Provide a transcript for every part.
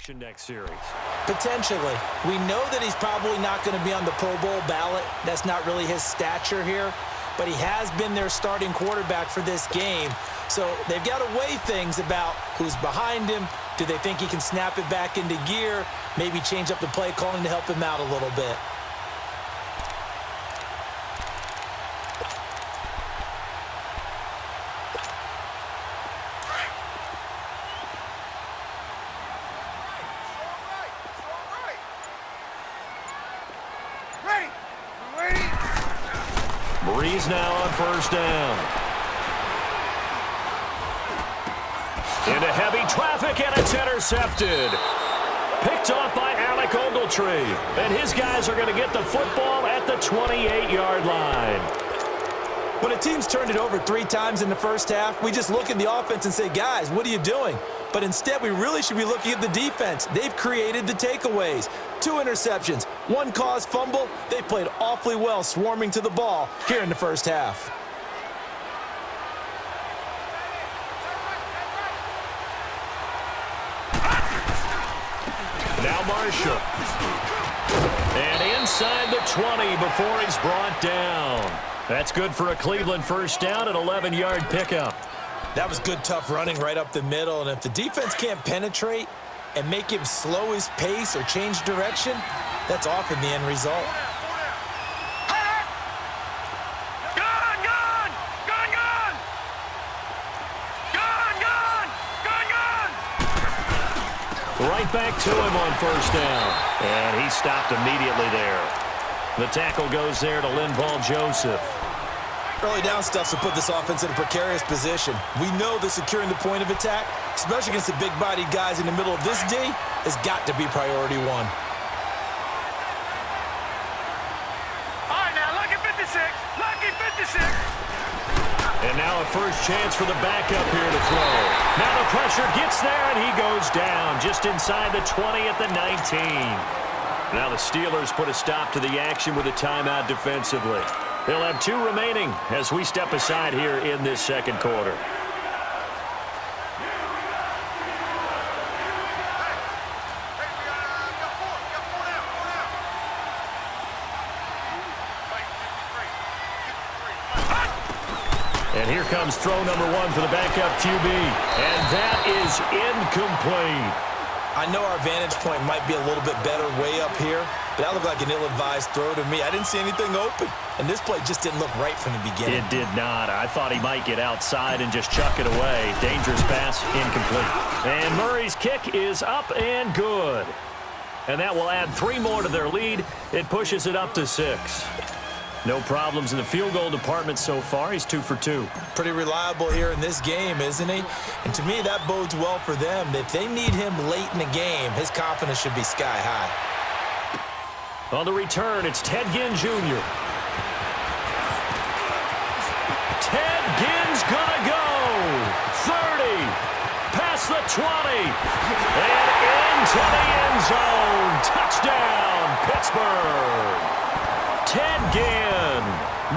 action next series. Potentially. We know that he's probably not going to be on the Pro Bowl ballot. That's not really his stature here. But he has been their starting quarterback for this game. So they've got to weigh things about who's behind him. Do they think he can snap it back into gear? Maybe change up the play calling to help him out a little bit. Breeze now on first down. Into heavy traffic, and it's intercepted. Picked off by Alec Ogletree. And his guys are going to get the football at the 28-yard line. When a team's turned it over 3 times in the first half, we just look at the offense and say, guys, what are you doing? But instead, we really should be looking at the defense. They've created the takeaways. 2 interceptions, 1 caused fumble. They played awfully well swarming to the ball here in the first half. Now Marshall. And inside the 20 before he's brought down. That's good for a Cleveland first down, an 11-yard pickup. That was good, tough running right up the middle. And if the defense can't penetrate and make him slow his pace or change direction, that's often the end result. Right back to him on first down. And he stopped immediately there. The tackle goes there to Linval Joseph. Early down stuff to put this offense in a precarious position. We know that securing the point of attack, especially against the big-bodied guys in the middle of this D, has got to be priority 1. All right, now, lucky 56. Lucky 56. And now a first chance for the backup here to throw. Now the pressure gets there, and he goes down just inside the 20 at the 19. Now the Steelers put a stop to the action with a timeout defensively. They'll have 2 remaining as we step aside here in this second quarter. And here comes throw number 1 for the backup QB. And that is incomplete. I know our vantage point might be a little bit better way up here, but that looked like an ill-advised throw to me. I didn't see anything open, and this play just didn't look right from the beginning. It did not. I thought he might get outside and just chuck it away. Dangerous pass, incomplete. And Murray's kick is up and good. And that will add 3 more to their lead. It pushes it up to 6. No problems in the field goal department so far. He's 2 for 2. Pretty reliable here in this game, isn't he? And to me, that bodes well for them. If they need him late in the game, his confidence should be sky high. On the return, it's Ted Ginn Jr. Ted Ginn's gonna go. 30. Past the 20. And into the end zone. Touchdown, Pittsburgh. Ted Ginn,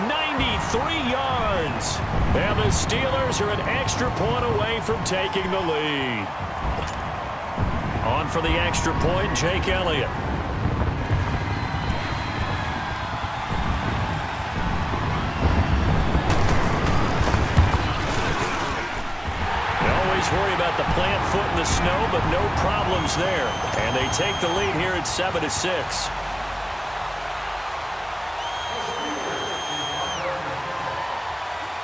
93 yards. And the Steelers are an extra point away from taking the lead. On for the extra point, Jake Elliott. They always worry about the plant foot in the snow, but no problems there. And they take the lead here at 7-6.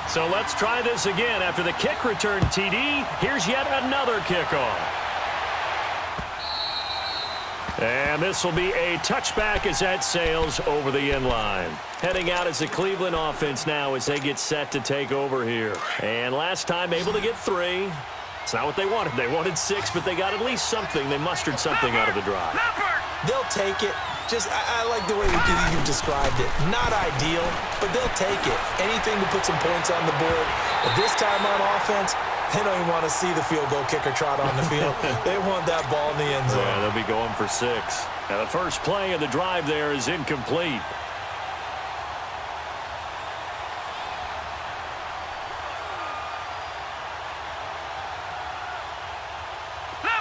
So let's try this again. After the kick return TD, here's yet another kickoff. And this will be a touchback as that sails over the end line. Heading out as the Cleveland offense now as they get set to take over here. And last time able to get 3. It's not what they wanted. They wanted 6, but they got at least something. They mustered something out of the drive. They'll take it. I like the way you've described it. Not ideal, but they'll take it. Anything to put some points on the board. But this time on offense, they don't even want to see the field goal kicker trot on the field. They want that ball in the end zone. Yeah, they'll be going for 6. Now the first play of the drive there is incomplete.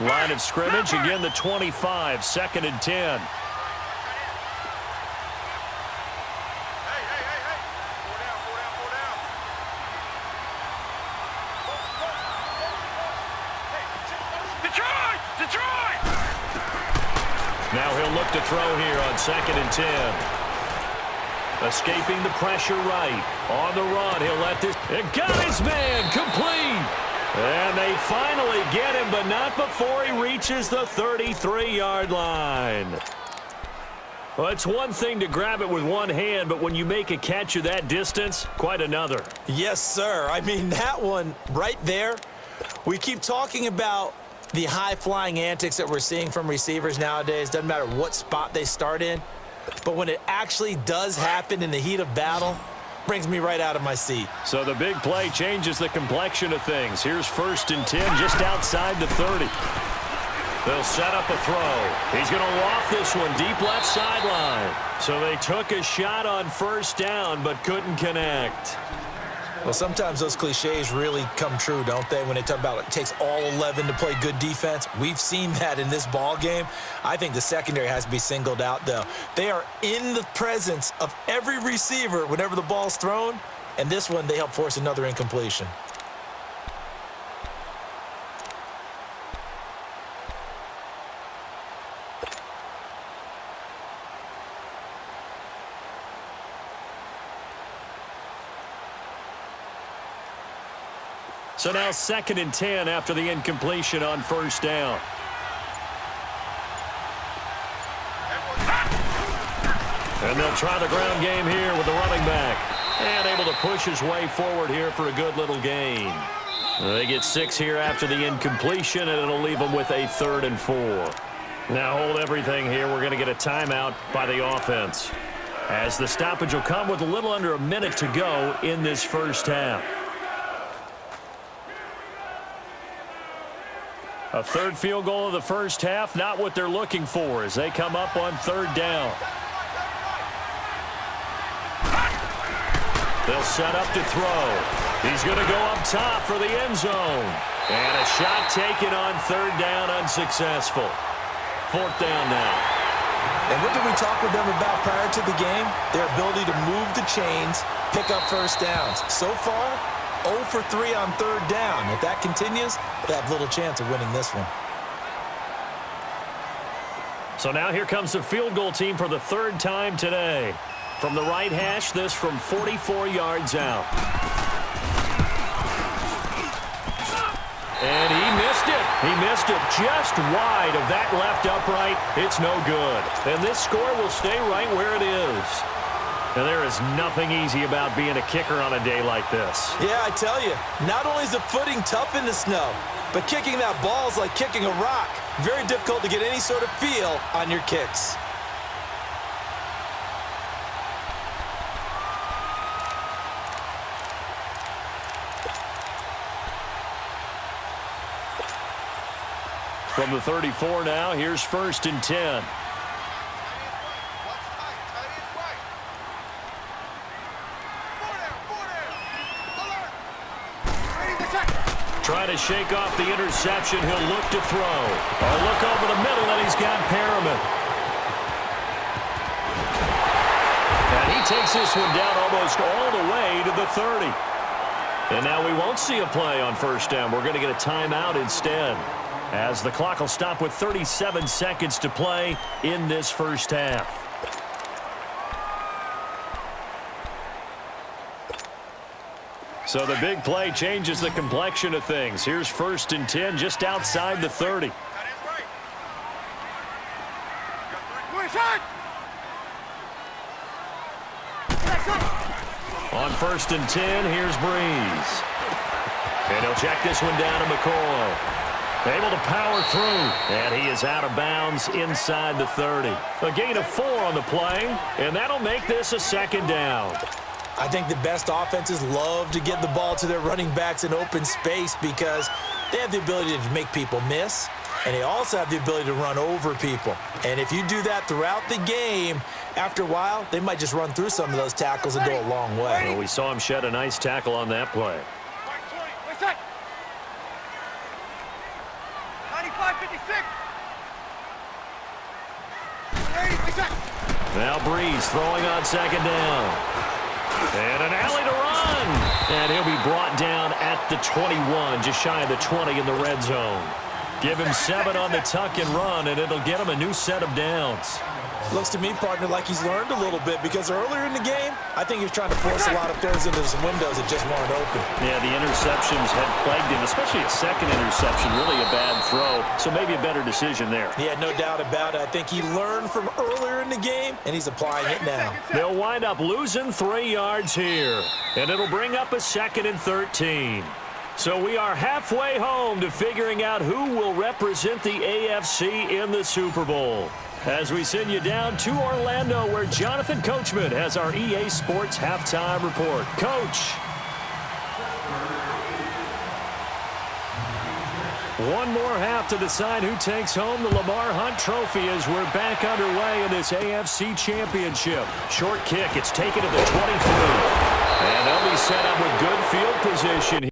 Line of scrimmage, again the 25, 2nd and 10. Now he'll look to throw here on 2nd and 10. Escaping the pressure right. On the run, he'll let this... It got his man complete. And they finally get him, but not before he reaches the 33-yard line. Well, it's one thing to grab it with one hand, but when you make a catch of that distance, quite another. Yes, sir. I mean, that one right there, we keep talking about the high-flying antics that we're seeing from receivers nowadays. Doesn't matter what spot they start in. But when it actually does happen in the heat of battle, brings me right out of my seat. So the big play changes the complexion of things. Here's 1st and 10 just outside the 30. They'll set up a throw. He's going to loft this one deep left sideline. So they took a shot on 1st down but couldn't connect. Well, sometimes those cliches really come true, don't they? When they talk about it takes all 11 to play good defense. We've seen that in this ball game. I think the secondary has to be singled out, though. They are in the presence of every receiver whenever the ball's thrown, and this one they help force another incompletion. So now 2nd and 10 after the incompletion on 1st down. And they'll try the ground game here with the running back. And able to push his way forward here for a good little gain. They get 6 here after the incompletion, and it'll leave them with a 3rd and 4. Now hold everything here. We're going to get a timeout by the offense, as the stoppage will come with a little under a minute to go in this first half. A 3rd field goal of the first half, not what they're looking for as they come up on 3rd down. They'll set up to throw. He's going to go up top for the end zone. And a shot taken on 3rd down, unsuccessful. 4th down now. And what did we talk with them about prior to the game? Their ability to move the chains, pick up 1st downs. So far, 0 for 3 on 3rd down. If that continues, they have little chance of winning this one. So now here comes the field goal team for the 3rd time today. From the right hash, this from 44 yards out. And he missed it. He missed it just wide of that left upright. It's no good. And this score will stay right where it is. And there is nothing easy about being a kicker on a day like this. Yeah, I tell you, not only is the footing tough in the snow, but kicking that ball is like kicking a rock. Very difficult to get any sort of feel on your kicks. From the 34 now, here's 1st and 10. Trying to shake off the interception. He'll look to throw. A look over the middle, and he's got Perriman. And he takes this one down almost all the way to the 30. And now we won't see a play on 1st down. We're going to get a timeout instead, as the clock will stop with 37 seconds to play in this first half. So the big play changes the complexion of things. Here's 1st and 10 just outside the 30. On 1st and 10, here's Breeze. And he'll check this one down to McCoy. Able to power through, and he is out of bounds inside the 30. A gain of 4 on the play, and that'll make this a 2nd down. I think the best offenses love to get the ball to their running backs in open space because they have the ability to make people miss, and they also have the ability to run over people. And if you do that throughout the game, after a while, they might just run through some of those tackles and go a long way. Well, we saw him shed a nice tackle on that play. 95-56. Now Breeze throwing on second down. And an alley to run. And he'll be brought down at the 21, just shy of the 20 in the red zone. Give him 7 on the tuck and run, and it'll get him a new set of downs. Looks to me, partner, like he's learned a little bit because earlier in the game, I think he was trying to force a lot of throws into some windows that just weren't open. Yeah, the interceptions had plagued him, especially a second interception, really a bad throw. So maybe a better decision there. Yeah, no doubt about it. I think he learned from earlier in the game, and he's applying it now. They'll wind up losing 3 yards here, and it'll bring up a 2nd and 13. So we are halfway home to figuring out who will represent the AFC in the Super Bowl. As we send you down to Orlando, where Jonathan Coachman has our EA Sports Halftime Report. Coach. One more half to decide who takes home the Lamar Hunt Trophy as we're back underway in this AFC Championship. Short kick. It's taken to the 23. And they'll be set up with good field position.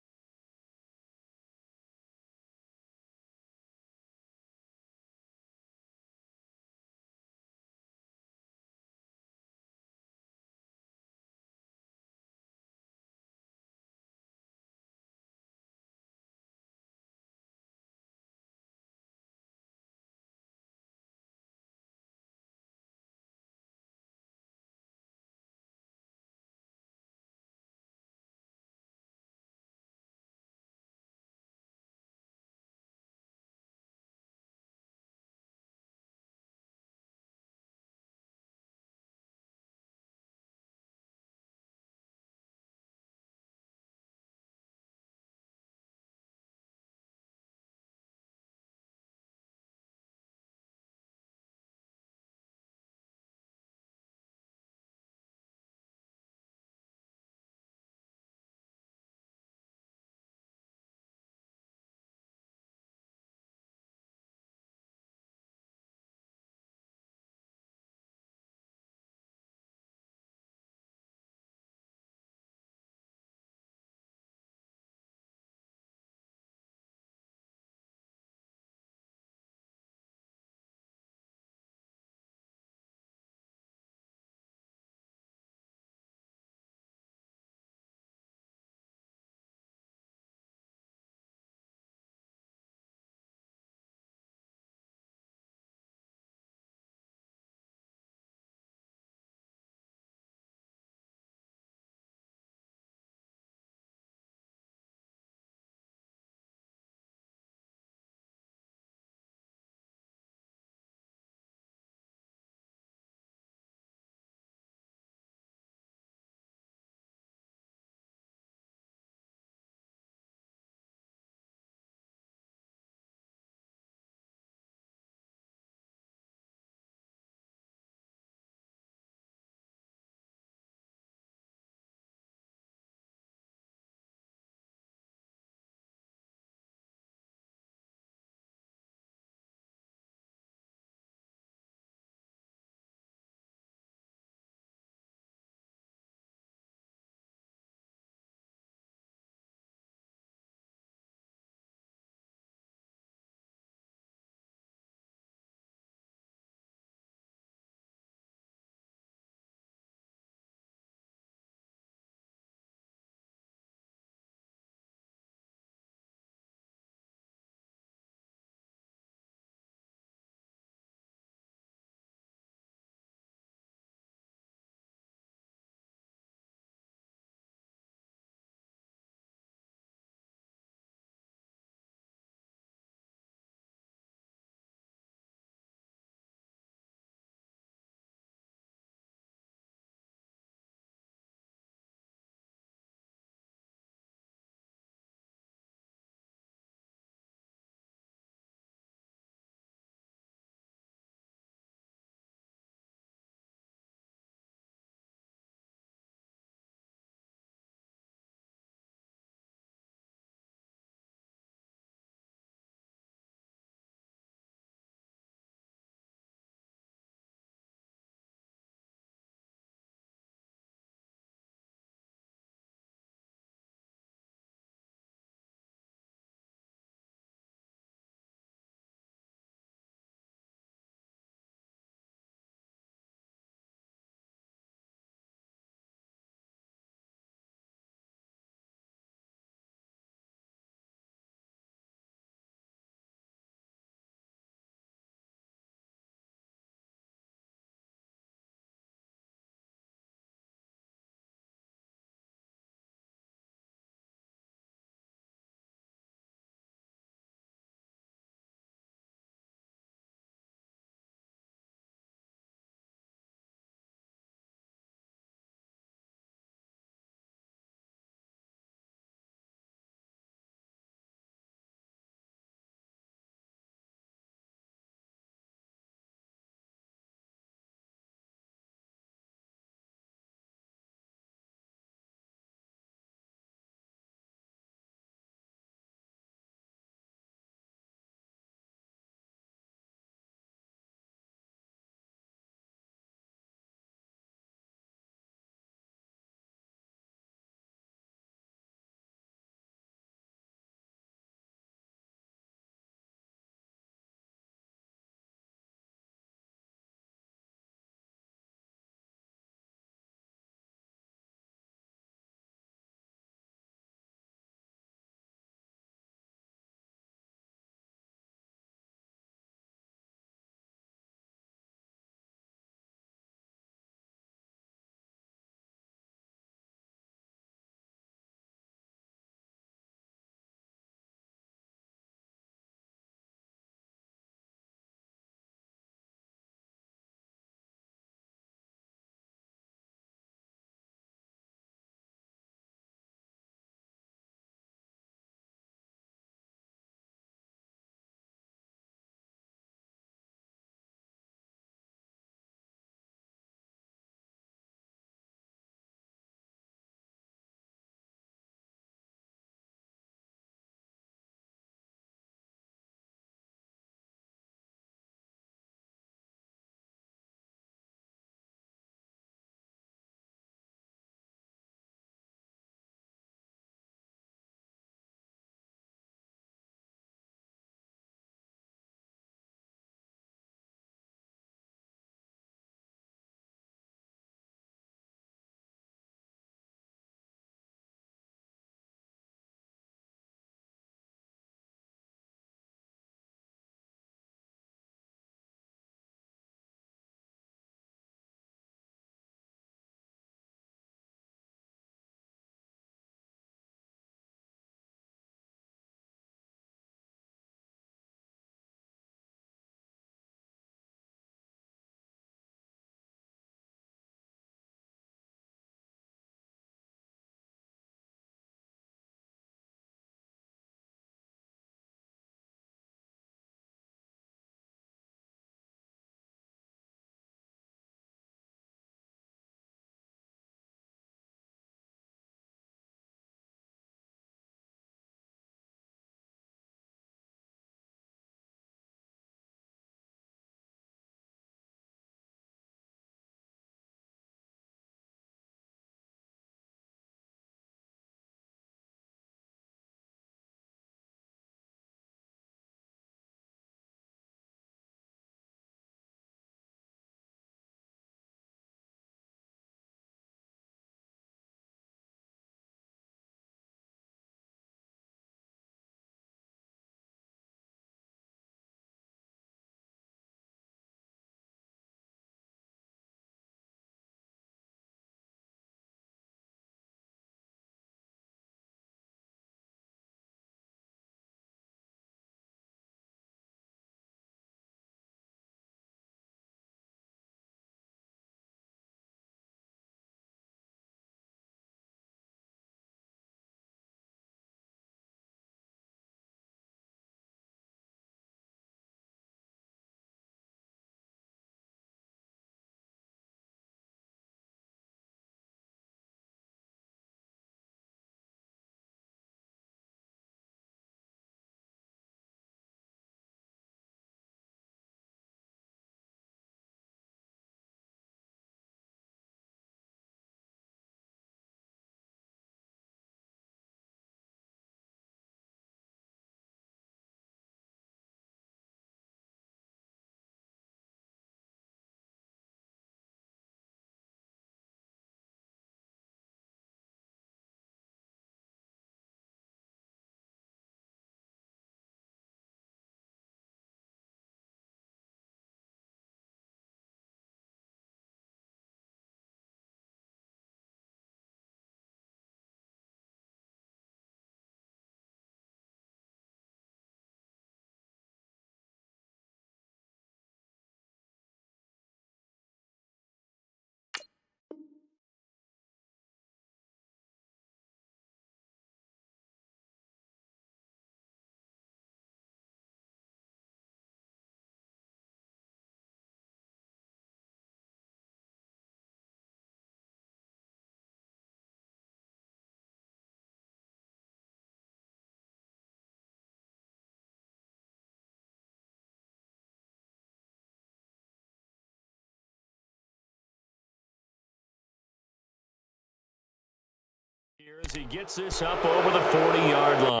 As he gets this up over the 40-yard line.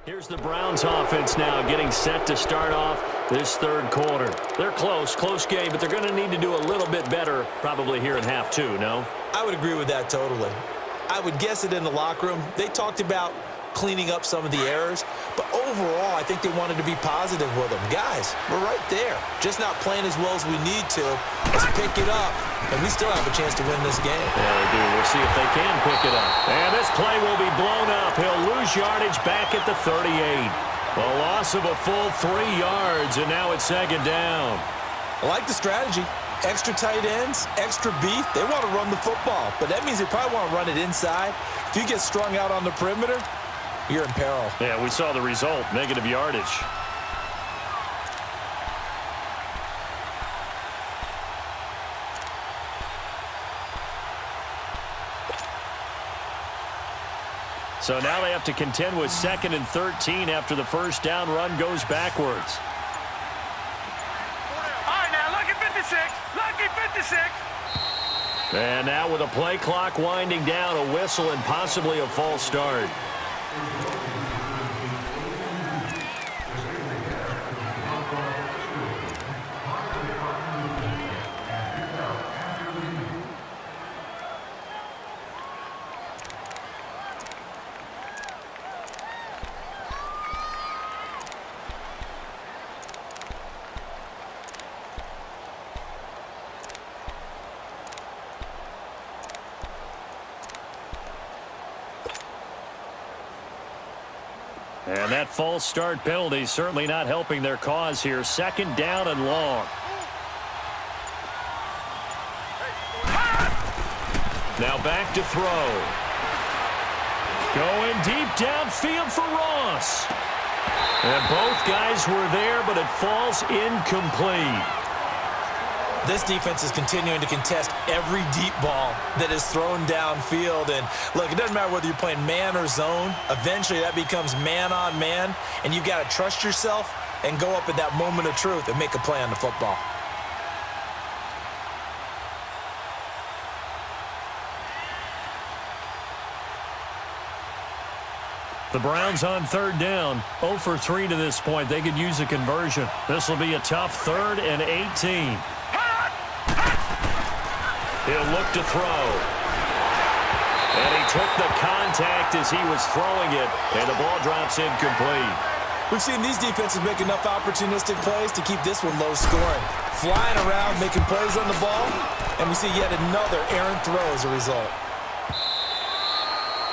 Here's the Browns offense now getting set to start off this third quarter. They're close game, but they're going to need to do a little bit better probably here in half two, no? I would agree with that totally. I would guess it in the locker room. They talked about cleaning up some of the errors, but overall, I think they wanted to be positive with them. Guys, we're right there. Just not playing as well as we need to. Let's pick it up, and we still have a chance to win this game. Yeah, we do. We'll see if they can pick it up. And this play will be blown up. He'll lose yardage back at the 38. A loss of a full 3 yards, and now it's second down. I like the strategy. Extra tight ends, extra beef. They want to run the football, but that means they probably want to run it inside. If you get strung out on the perimeter, you're in peril. Yeah, we saw the result, negative yardage. So now they have to contend with 2nd and 13 after the first down run goes backwards. All right, now, lucky 56. Lucky 56. And now with a play clock winding down, a whistle and possibly a false start. And that false start penalty certainly not helping their cause here. 2nd down and long. Now back to throw. Going deep downfield for Ross. And both guys were there, but it falls incomplete. This defense is continuing to contest every deep ball that is thrown downfield. And, look, it doesn't matter whether you're playing man or zone. Eventually, that becomes man-on-man, and you've got to trust yourself and go up at that moment of truth and make a play on the football. The Browns on 3rd down, 0 for 3 to this point. They could use a conversion. This will be a tough 3rd and 18. He'll look to throw. And he took the contact as he was throwing it, and the ball drops incomplete. We've seen these defenses make enough opportunistic plays to keep this one low scoring. Flying around, making plays on the ball, and we see yet another errant throw as a result.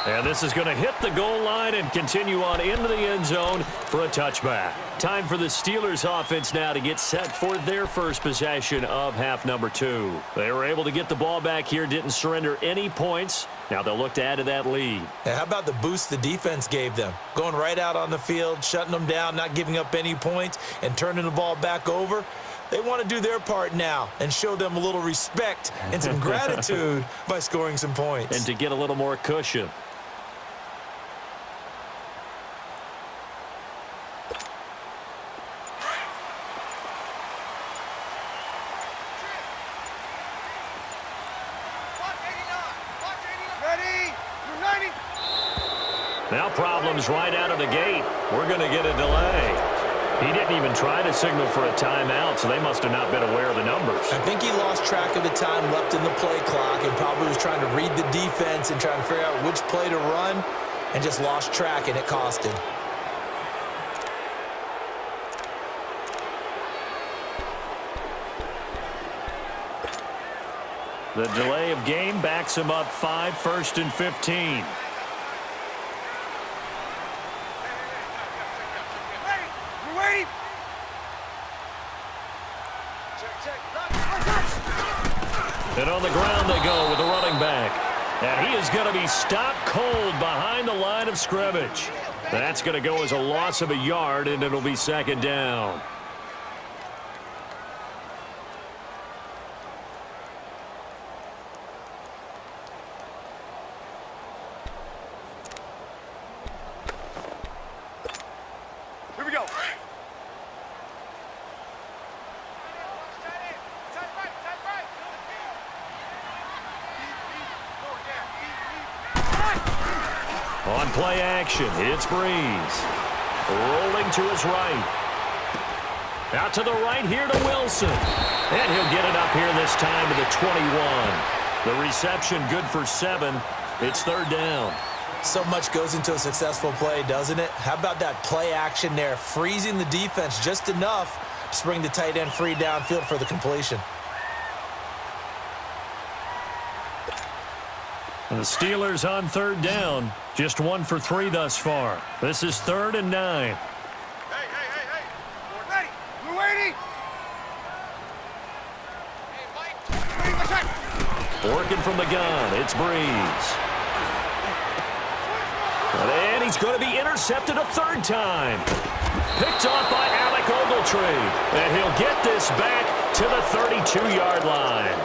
And this is going to hit the goal line and continue on into the end zone for a touchback. Time for the Steelers offense now to get set for their first possession of half number 2. They were able to get the ball back here, didn't surrender any points. Now they'll look to add to that lead. And how about the boost the defense gave them? Going right out on the field, shutting them down, not giving up any points, and turning the ball back over. They want to do their part now and show them a little respect and some gratitude by scoring some points. And to get a little more cushion. Now problems right out of the gate. We're going to get a delay. He didn't even try to signal for a timeout, so they must have not been aware of the numbers. I think he lost track of the time left in the play clock and probably was trying to read the defense and trying to figure out which play to run and just lost track, and it cost him. The delay of game backs him up 5, 1st and 15. And on the ground they go with the running back. And he is going to be stopped cold behind the line of scrimmage. That's going to go as a loss of a yard, and it'll be 2nd down. On play action, it's Breeze. Rolling to his right. Out to the right here to Wilson. And he'll get it up here this time to the 21. The reception good for 7. It's third down. So much goes into a successful play, doesn't it? How about that play action there, freezing the defense just enough to bring the tight end free downfield for the completion. The Steelers on third down. Just 1 for 3 thus far. This is 3rd and 9. Hey. We're ready. We're waiting. Hey, Mike. Working from the gun, it's Breeze. And he's going to be intercepted a 3rd time. Picked off by Alec Ogletree. And he'll get this back to the 32-yard line.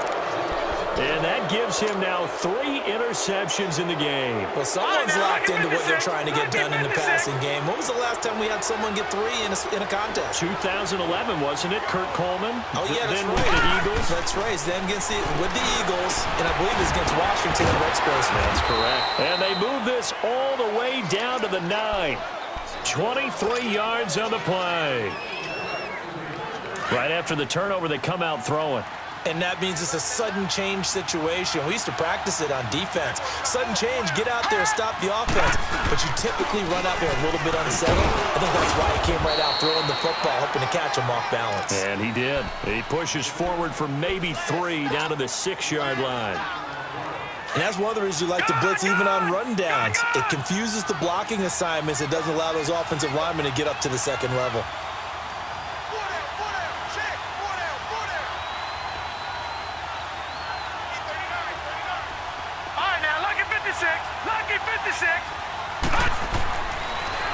And that gives him now 3 interceptions in the game. Well, someone's locked into what they're trying to get done in the passing game. When was the last time we had someone get 3 in a contest? 2011, wasn't it? Kurt Coleman. Oh, yeah, that's then right. With the Eagles. That's right. Then with the Eagles, and I believe it's against Washington and Rex Grossman. That's correct. And they move this all the way down to the 9. 23 yards on the play. Right after the turnover, they come out throwing. And that means it's a sudden change situation. We used to practice it on defense. Sudden change, get out there, stop the offense. But you typically run out there a little bit unsettled. I think that's why he came right out throwing the football, hoping to catch him off balance. And he did. He pushes forward for maybe 3 down to the 6-yard line. And that's one of the reasons you like to blitz even on rundowns. It confuses the blocking assignments. It doesn't allow those offensive linemen to get up to the second level. Lucky 56.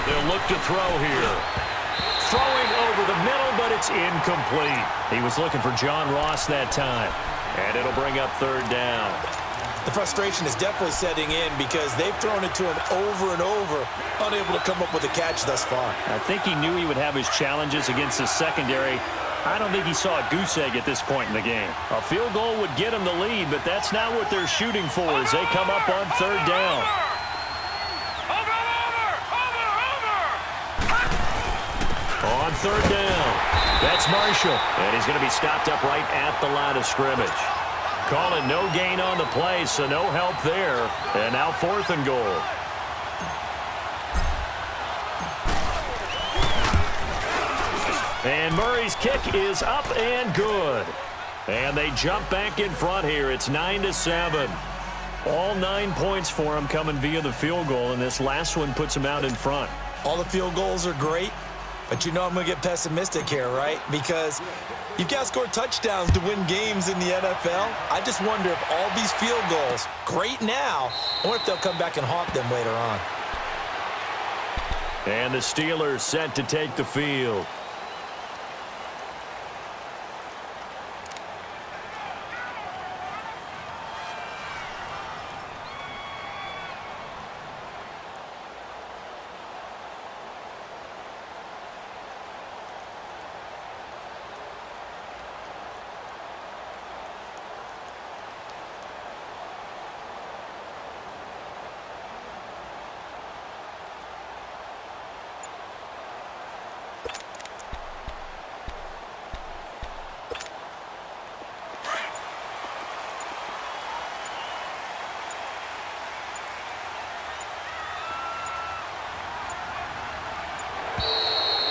They'll look to throw here. Throwing over the middle, but it's incomplete. He was looking for John Ross that time. And it'll bring up 3rd down. The frustration is definitely setting in because they've thrown it to him over and over, unable to come up with a catch thus far. I think he knew he would have his challenges against his secondary. I don't think he saw a goose egg at this point in the game. A field goal would get him the lead, but that's not what they're shooting for as they come up on 3rd down. Over. On 3rd down, that's Marshall. And he's going to be stopped up right at the line of scrimmage. Call it no gain on the play, so no help there. And now 4th and goal. And Murray's kick is up and good. And they jump back in front here. It's 9-7. All 9 points for them coming via the field goal, and this last one puts them out in front. All the field goals are great, but you know I'm going to get pessimistic here, right? Because you've got to score touchdowns to win games in the NFL. I just wonder if all these field goals, great now, or if they'll come back and haunt them later on. And the Steelers set to take the field.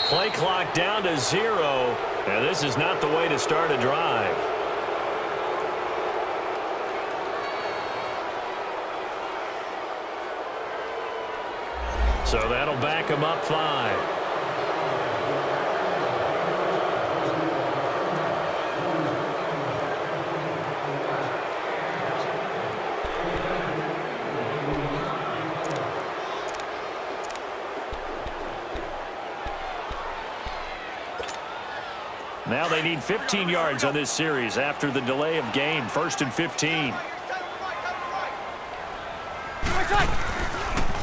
Play clock down to 0, and this is not the way to start a drive. So that'll back him up 5. Now they need 15 yards on this series after the delay of game. 1st and 15.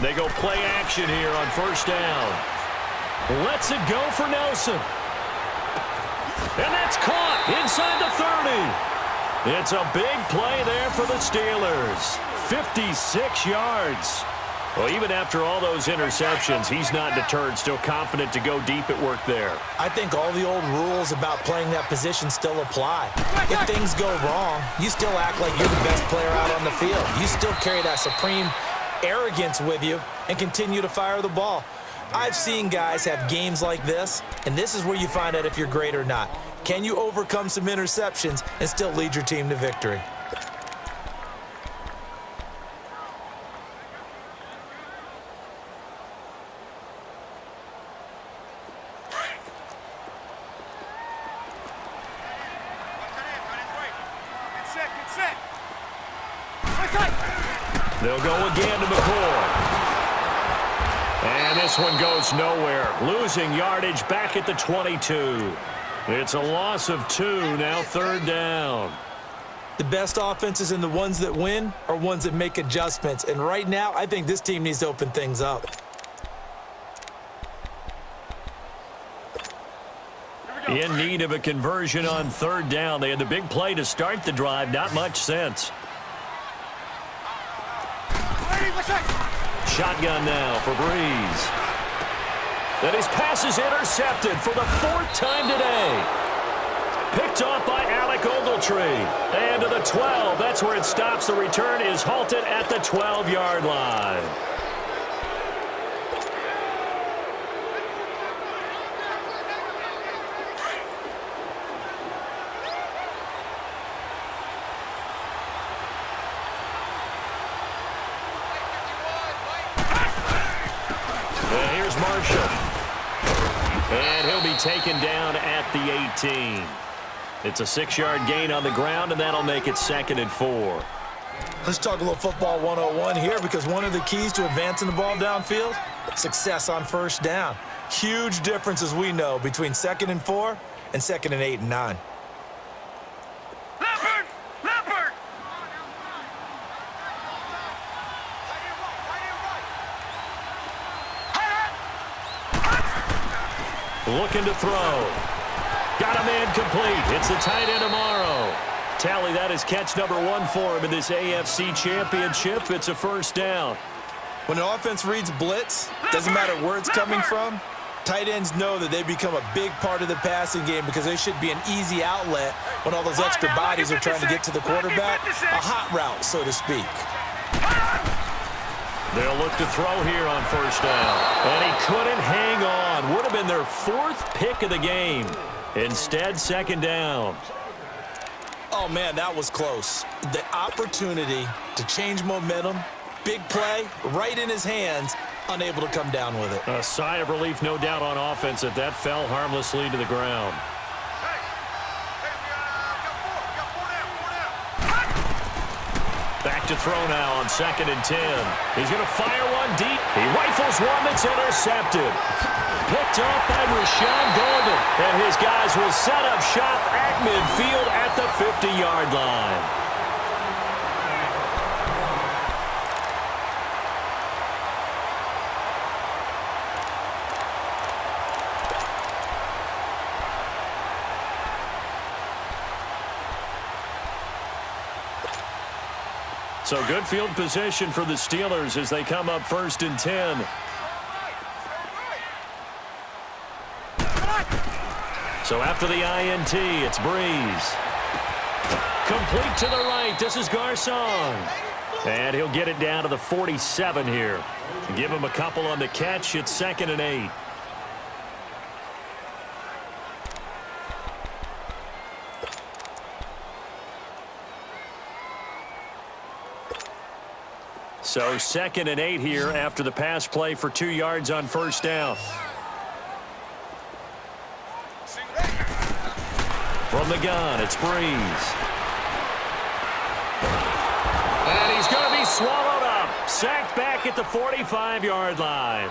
They go play action here on 1st down. Lets it go for Nelson. And that's caught inside the 30. It's a big play there for the Steelers. 56 yards. Well, even after all those interceptions, he's not deterred, still confident to go deep at work there. I think all the old rules about playing that position still apply. If things go wrong, you still act like you're the best player out on the field. You still carry that supreme arrogance with you and continue to fire the ball. I've seen guys have games like this, and this is where you find out if you're great or not. Can you overcome some interceptions and still lead your team to victory? They'll go again to McCoy. And this one goes nowhere. Losing yardage back at the 22. It's a loss of 2, now 3rd down. The best offenses and the ones that win are ones that make adjustments. And right now, I think this team needs to open things up. In need of a conversion on 3rd down. They had the big play to start the drive. Not much sense. Shotgun now for Breeze. And his pass is intercepted for the 4th time today. Picked off by Alec Ogletree. And to the 12. That's where it stops. The return is halted at the 12-yard line. And he'll be taken down at the 18. It's a 6-yard gain on the ground, and that'll make it 2nd and 4. Let's talk a little football 101 here, because one of the keys to advancing the ball downfield, success on 1st down. Huge difference, as we know, between 2nd and 4 and 2nd and 8 and 9. Looking to throw. Got a man complete. It's the tight end tomorrow. Tally, that is catch number 1 for him in this AFC Championship. It's a 1st down. When an offense reads blitz, doesn't matter where it's coming from, tight ends know that they become a big part of the passing game because they should be an easy outlet when all those extra bodies are trying to get to the quarterback. A hot route, so to speak. They'll look to throw here on 1st down. And he couldn't hang on. Would have been their 4th pick of the game. Instead, 2nd down. Oh, man, that was close. The opportunity to change momentum, big play, right in his hands, unable to come down with it. A sigh of relief, no doubt, on offense that fell harmlessly to the ground. Back to throw now on 2nd and 10. He's going to fire one deep. He rifles one that's intercepted. Picked off by Rashawn Golden. And his guys will set up shop at midfield at the 50-yard line. So good field position for the Steelers as they come up 1st and 10. So after the INT, it's Breeze. Complete to the right. This is Garcon. And he'll get it down to the 47 here. Give him a couple on the catch. It's 2nd and 8. So 2nd and 8 here after the pass play for 2 yards on 1st down. From the gun, it's Breeze. And he's going to be swallowed up. Sacked back at the 45-yard line.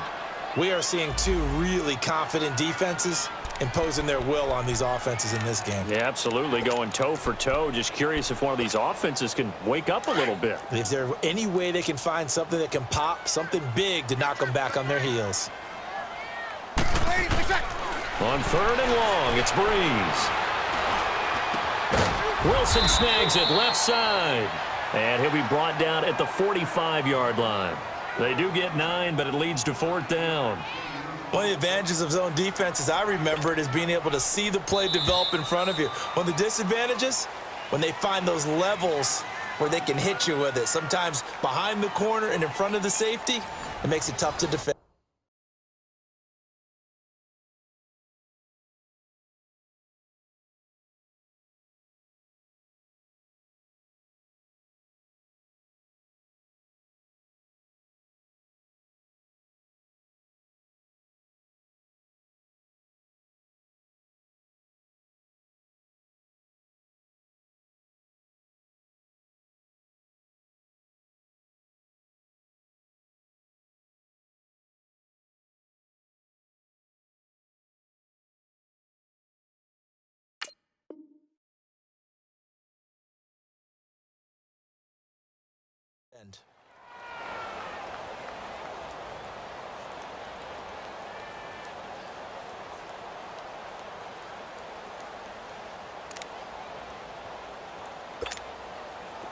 We are seeing 2 really confident defenses imposing their will on these offenses in this game. Yeah, absolutely, going toe for toe. Just curious if one of these offenses can wake up a little bit. Is there any way they can find something that can pop, something big to knock them back on their heels? On 3rd and long, it's Breeze. Wilson snags it left side. And he'll be brought down at the 45-yard line. They do get 9, but it leads to 4th down. One of the advantages of zone defense, as I remember it, is being able to see the play develop in front of you. One of the disadvantages, when they find those levels where they can hit you with it. Sometimes behind the corner and in front of the safety, it makes it tough to defend.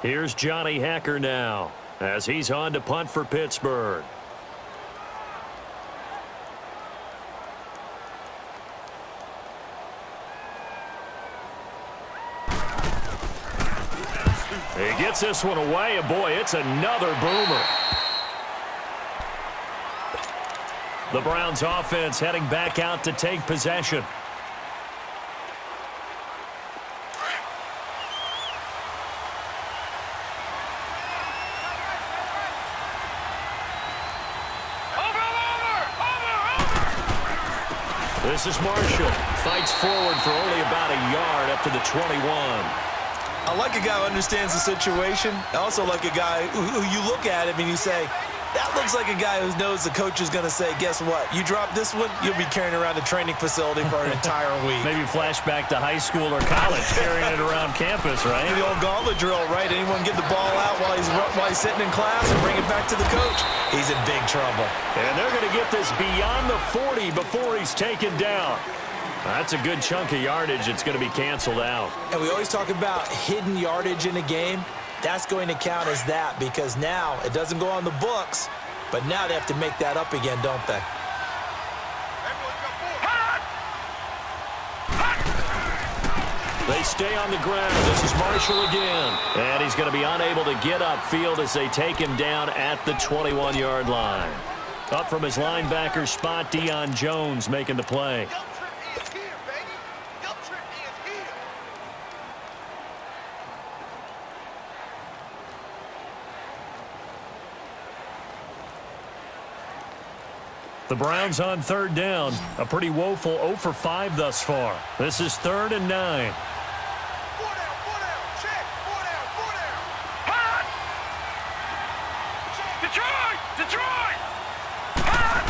Here's Johnny Hacker now as he's on to punt for Pittsburgh. He gets this one away, and boy, it's another boomer. The Browns offense heading back out to take possession. This is Marshall. Fights forward for only about a yard up to the 21. I like a guy who understands the situation. I also like a guy who you look at him and you say, that looks like a guy who knows the coach is going to say, guess what? You drop this one, you'll be carrying around the training facility for an entire week. Maybe flashback to high school or college, carrying it around campus, right? The old gauntlet drill, right? Anyone get the ball out while he's sitting in class and bring it back to the coach? He's in big trouble. And they're going to get this beyond the 40 before he's taken down. That's a good chunk of yardage. It's going to be canceled out. And we always talk about hidden yardage in a game. That's going to count as that because now it doesn't go on the books, but now they have to make that up again, don't they? They stay on the ground. This is Marshall again. And he's going to be unable to get upfield as they take him down at the 21-yard line. Up from his linebacker spot, Erndonjuan making the play. The Browns on 3rd down. A pretty woeful 0 for 5 thus far. This is 3rd and 9. 4 down, check, 4 down, 4 down. Hot! Detroit! Hot!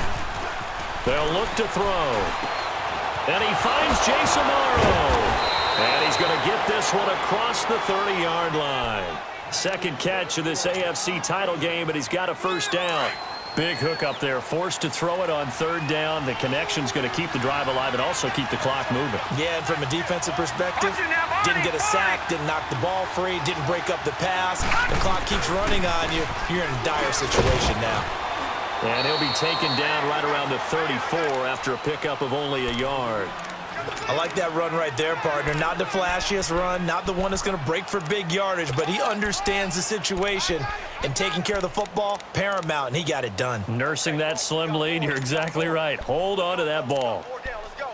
They'll look to throw. And he finds Jason Morrow. And he's going to get this one across the 30-yard line. Second catch of this AFC title game, but he's got a first down. Big hook up there, forced to throw it on 3rd down. The connection's going to keep the drive alive and also keep the clock moving. Yeah, and from a defensive perspective, didn't get a sack, didn't knock the ball free, didn't break up the pass. The clock keeps running on you. You're in a dire situation now. And he'll be taken down right around the 34 after a pickup of only a yard. I like that run right there, partner. Not the flashiest run, not the one that's going to break for big yardage, but he understands the situation, and taking care of the football, paramount, and he got it done. Nursing that slim lead, you're exactly right. Hold on to that ball. 4 down, let's go.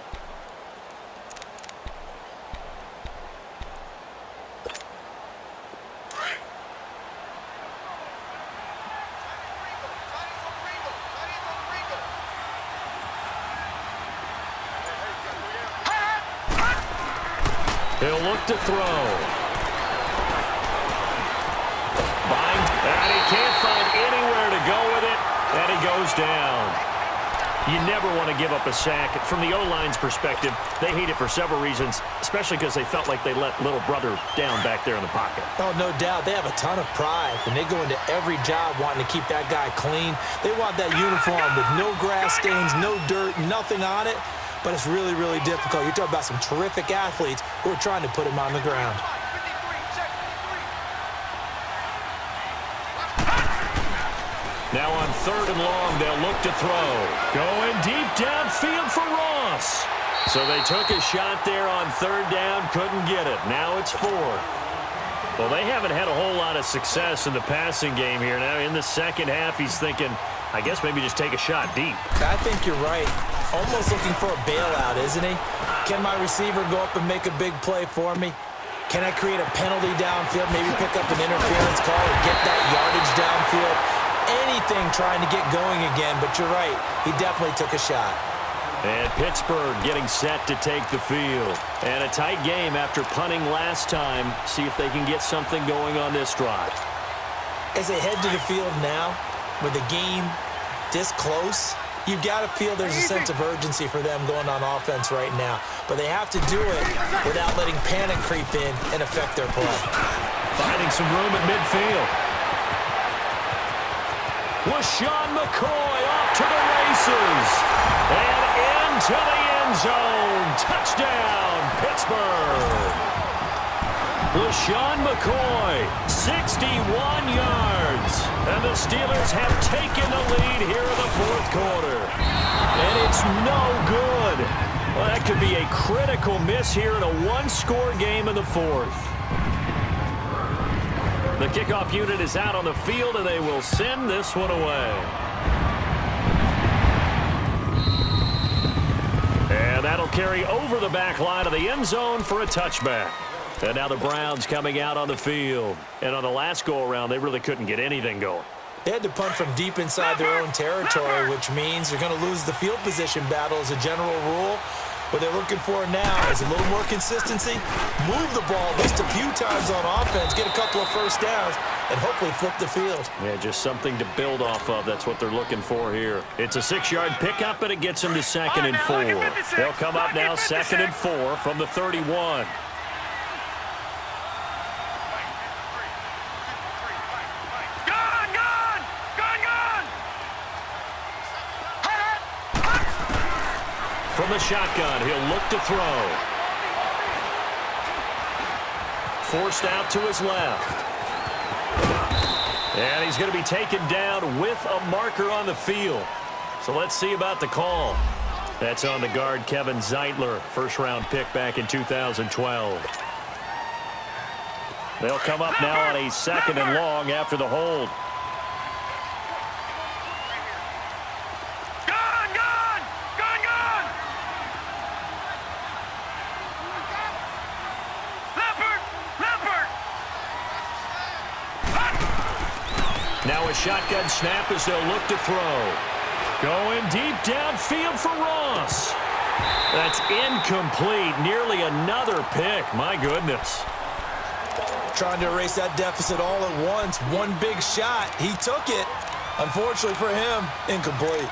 He'll look to throw. And he can't find anywhere to go with it, and he goes down. You never want to give up a sack. From the O-line's perspective, they hate it for several reasons, especially because they felt like they let little brother down back there in the pocket. Oh, no doubt. They have a ton of pride, and they go into every job wanting to keep that guy clean. They want that uniform with no grass stains, no dirt, nothing on it, but it's really, really difficult. You're talking about some terrific athletes who are trying to put him on the ground. Now on 3rd and long, they'll look to throw. Going deep downfield for Ross. So they took a shot there on 3rd down, couldn't get it. Now it's 4th. Well, they haven't had a whole lot of success in the passing game here. Now in the second half, he's thinking, I guess maybe just take a shot deep. I think you're right. Almost looking for a bailout, isn't he? Can my receiver go up and make a big play for me? Can I create a penalty downfield, maybe pick up an interference call or get that yardage downfield? Anything trying to get going again, but you're right. He definitely took a shot. And Pittsburgh getting set to take the field. And a tight game after punting last time. See if they can get something going on this drive. As they head to the field now, with the game this close, you've got to feel there's a sense of urgency for them going on offense right now. But they have to do it without letting panic creep in and affect their play. Finding some room at midfield. LaShawn McCoy off to the races. And into the end zone. Touchdown, Pittsburgh. LaShawn McCoy, 61 yards. And the Steelers have taken the lead here in the 4th quarter. And it's no good. Well, that could be a critical miss here in a one-score game in the 4th. The kickoff unit is out on the field, and they will send this one away. And that'll carry over the back line of the end zone for a touchback. And now the Browns coming out on the field. And on the last go-around, they really couldn't get anything going. They had to punt from deep inside their own territory, which means you're going to lose the field position battle as a general rule. What they're looking for now is a little more consistency, move the ball at least a few times on offense, get a couple of first downs, and hopefully flip the field. Yeah, just something to build off of. That's what they're looking for here. It's a 6-yard pickup, and it gets them to 2nd and 4. They'll come up now 2nd and 4 from the 31. From the shotgun, he'll look to throw. Forced out to his left. And he's going to be taken down with a marker on the field. So let's see about the call. That's on the guard, Kevin Zeitler, first-round pick back in 2012. They'll come up now on a 2nd and long after the hold. Now a shotgun snap as they'll look to throw. Going deep downfield for Ross. That's incomplete. Nearly another pick. My goodness. Trying to erase that deficit all at once. One big shot. He took it. Unfortunately for him, incomplete.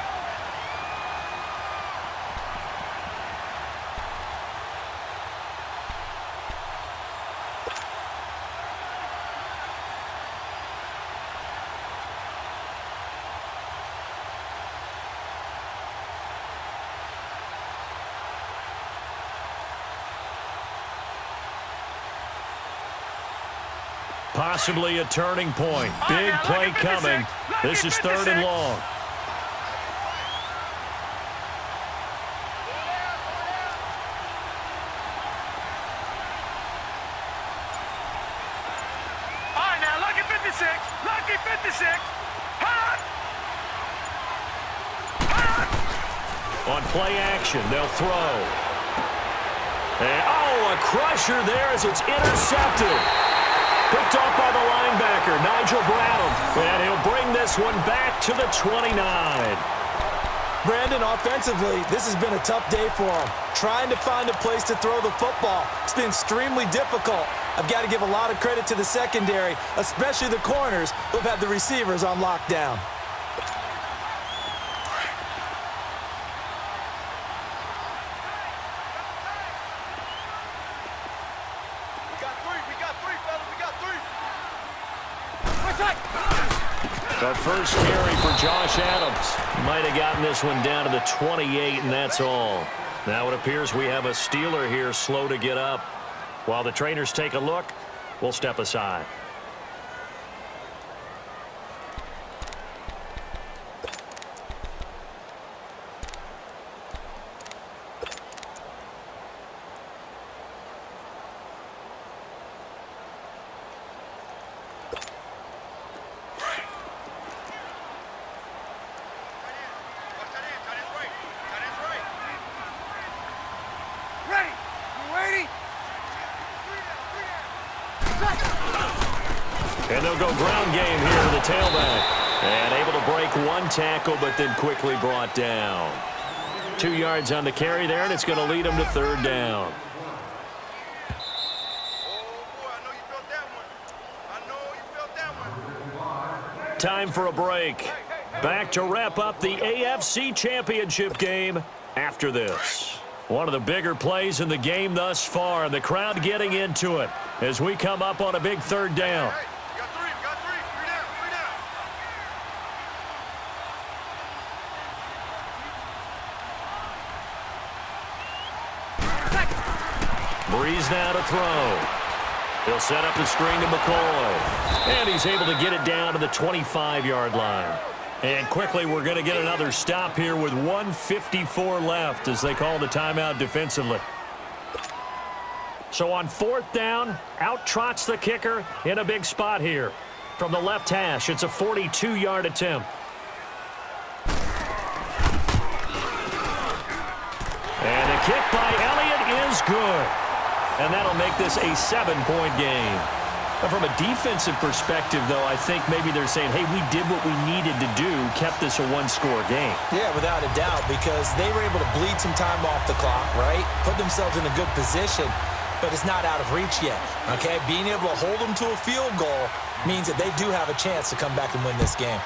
Possibly a turning point. Big play coming. This is 3rd and long. All right, now, lucky 56. Lucky 56. On play action, they'll throw. And, oh, a crusher there as it's intercepted. Picked off by the linebacker, Nigel Bradham. And he'll bring this one back to the 29. Brandon, offensively, this has been a tough day for him. Trying to find a place to throw the football. It's been extremely difficult. I've got to give a lot of credit to the secondary, especially the corners who've had the receivers on lockdown. Our first carry for Josh Adams. Might have gotten this one down to the 28, and that's all. Now it appears we have a Steeler here slow to get up. While the trainers take a look, we'll step aside. And they'll go ground game here to the tailback. And able to break one tackle, but then quickly brought down. 2 yards on the carry there, and it's going to lead them to third down. Time for a break. Back to wrap up the AFC Championship game after this. One of the bigger plays in the game thus far, and the crowd getting into it as we come up on a big third down. Breeze now to throw. He'll set up the screen to McCoy. And he's able to get it down to the 25-yard line. And quickly, we're going to get another stop here with 1:54 left as they call the timeout defensively. So on fourth down, out trots the kicker in a big spot here. From the left hash, it's a 42-yard attempt. And the kick by Elliott is good. And that'll make this a 7-point game. But from a defensive perspective, though, I think maybe they're saying, hey, we did what we needed to do, kept this a one-score game. Yeah, without a doubt, because they were able to bleed some time off the clock, right? Put themselves in a good position, but it's not out of reach yet, okay? Being able to hold them to a field goal means that they do have a chance to come back and win this game.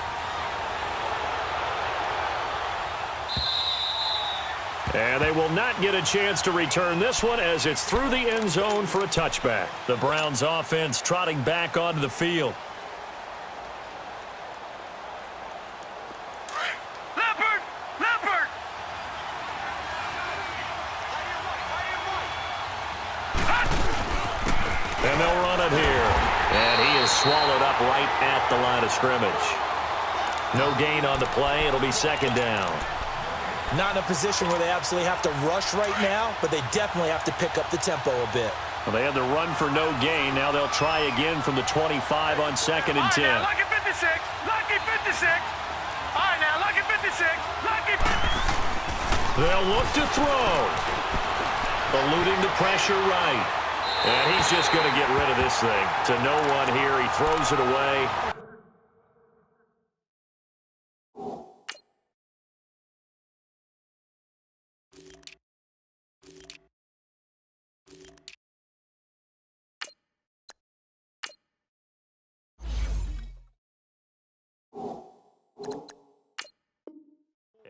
And they will not get a chance to return this one as it's through the end zone for a touchback. The Browns offense trotting back onto the field. Leopard! Leopard! And they'll run it here. And he is swallowed up right at the line of scrimmage. No gain on the play. It'll be second down. Not in a position where they absolutely have to rush right now, but they definitely have to pick up the tempo a bit. Well, they had the run for no gain. Now they'll try again from the 25 on second and 10. Now, lucky 56. Lucky 56. All right, now, lucky 56. Lucky 56. They'll look to throw. Eluding the pressure right. And he's just going to get rid of this thing. To no one here. He throws it away.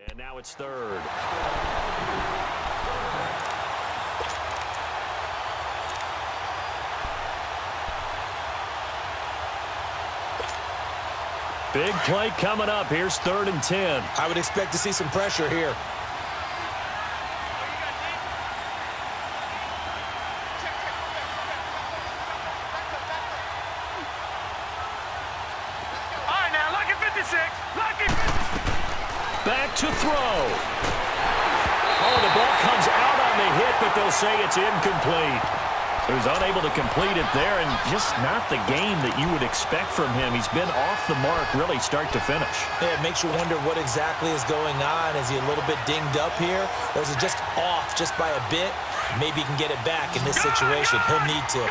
And now it's third. Big play coming up. Here's third and 10. I would expect to see some pressure here. Back to throw. Oh, the ball comes out on the hit, but they'll say it's incomplete. He was unable to complete it there, and just not the game that you would expect from him. He's been off the mark really start to finish. Yeah, it makes you wonder what exactly is going on. Is he a little bit dinged up here, or is it just off just by a bit? Maybe he can get it back in this situation. He'll need to.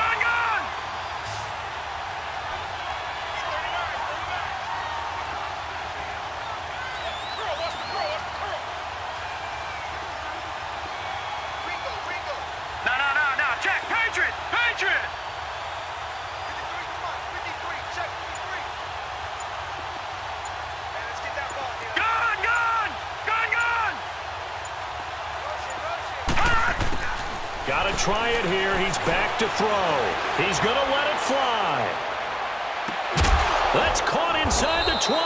Got to try it here. He's back to throw. He's going to let it fly. That's caught inside the 20.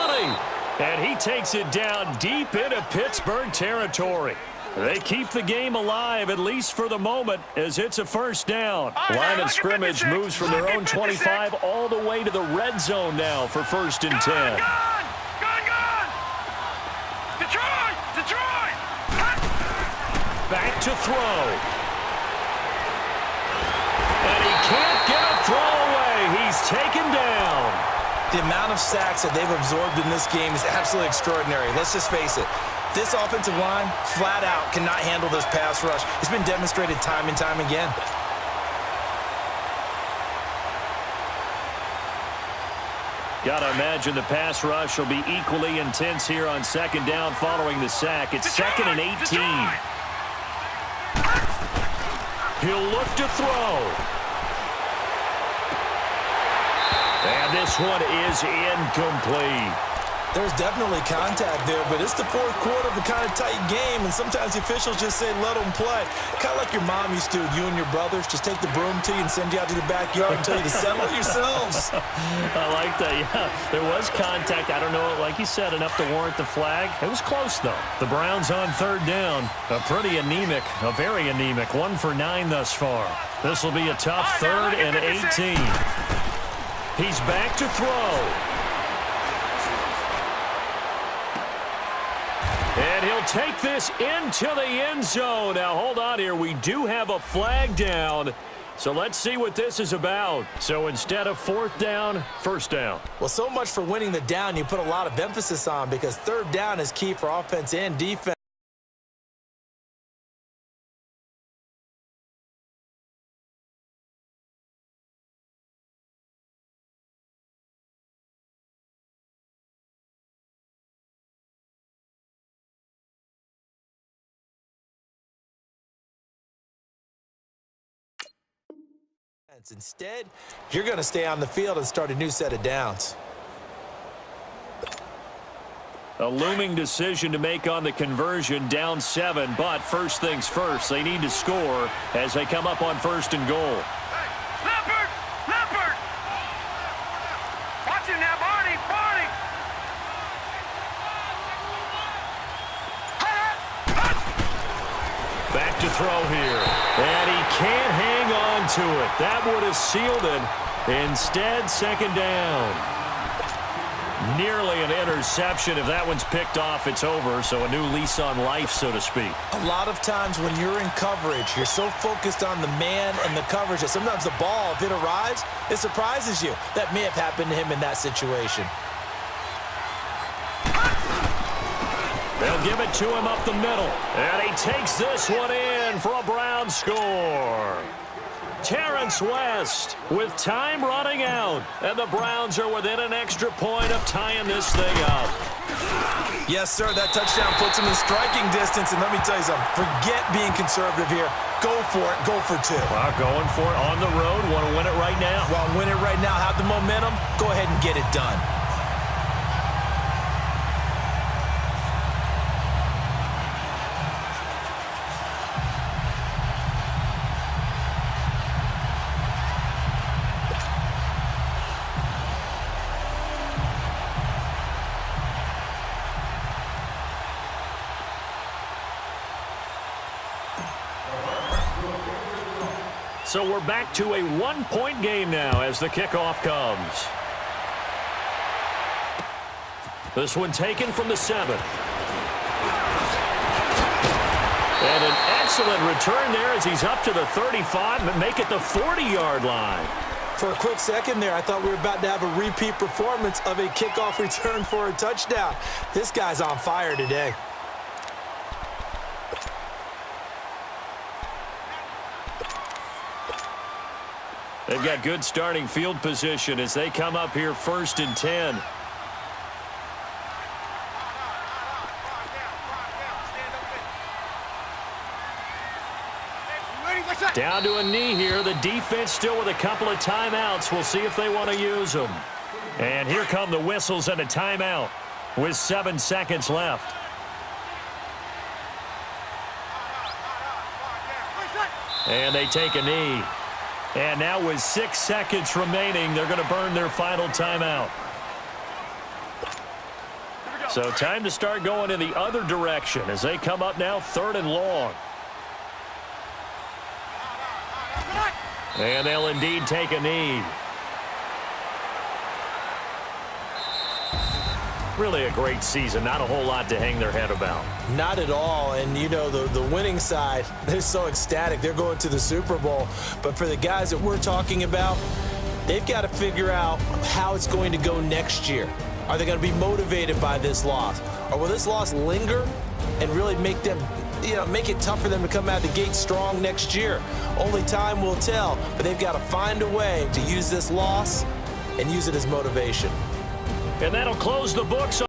And he takes it down deep into Pittsburgh territory. They keep the game alive, at least for the moment, as it's a first down. Line of scrimmage moves from their own 25 all the way to the red zone now for first and 10. Detroit! Back to throw. And he can't get a throw away. He's taken down. The amount of sacks that they've absorbed in this game is absolutely extraordinary. Let's just face it. This offensive line, flat out, cannot handle this pass rush. It's been demonstrated time and time again. Got to imagine the pass rush will be equally intense here on second down following the sack. It's second and 18. He'll look to throw. And this one is incomplete. There's definitely contact there, but it's the fourth quarter of a kind of tight game, and sometimes the officials just say, let them play. Kind of like your mom used to, you and your brothers, just take the broom to you and send you out to the backyard and tell you to settle it yourselves. I like that, yeah. There was contact. I don't know, like you said, enough to warrant the flag. It was close, though. The Browns on third down. A pretty anemic, a very anemic, 1 for 9 thus far. This will be a tough third and 18. He's back to throw. And he'll take this into the end zone. Now, hold on here. We do have a flag down. So let's see what this is about. So instead of fourth down, first down. Well, so much for winning the down you put a lot of emphasis on, because third down is key for offense and defense. Instead, you're going to stay on the field and start a new set of downs. A looming decision to make on the conversion, down 7, but first things first, they need to score as they come up on first and goal. Hey, Leopard! Leopard! Watch him now, Barney! Barney! Back to throw here. And he can't hang on to it. That would have sealed it. Instead, second down. Nearly an interception. If that one's picked off, it's over. So a new lease on life, so to speak. A lot of times when you're in coverage, you're so focused on the man and the coverage that sometimes the ball, if it arrives, it surprises you. That may have happened to him in that situation. They'll give it to him up the middle. And he takes this one in for a Brown score. Terrence West with time running out. And the Browns are within an extra point of tying this thing up. Yes, sir, that touchdown puts him in striking distance. And let me tell you something, forget being conservative here. Go for it. Go for 2. Well, going for it on the road. Want to win it right now? Well, win it right now. Have the momentum. Go ahead and get it done. So we're back to a 1-point game now as the kickoff comes. This one taken from the 7. And an excellent return there as he's up to the 35 and make it the 40-yard line. For a quick second there, I thought we were about to have a repeat performance of a kickoff return for a touchdown. This guy's on fire today. They've got good starting field position as they come up here first and 10. Down to a knee here. The defense still with a couple of timeouts. We'll see if they want to use them. And here come the whistles and a timeout with 7 seconds left. And they take a knee. And now with 6 seconds remaining, they're going to burn their final timeout. So time to start going in the other direction as they come up now 3rd and long. And they'll indeed take a knee. Really a great season. Not a whole lot to hang their head about. Not at all. And, you know, the winning side, they're so ecstatic. They're going to the Super Bowl. But for the guys that we're talking about, they've got to figure out how it's going to go next year. Are they going to be motivated by this loss? Or will this loss linger and really make them, make it tough for them to come out of the gate strong next year? Only time will tell. But they've got to find a way to use this loss and use it as motivation. And that'll close the books.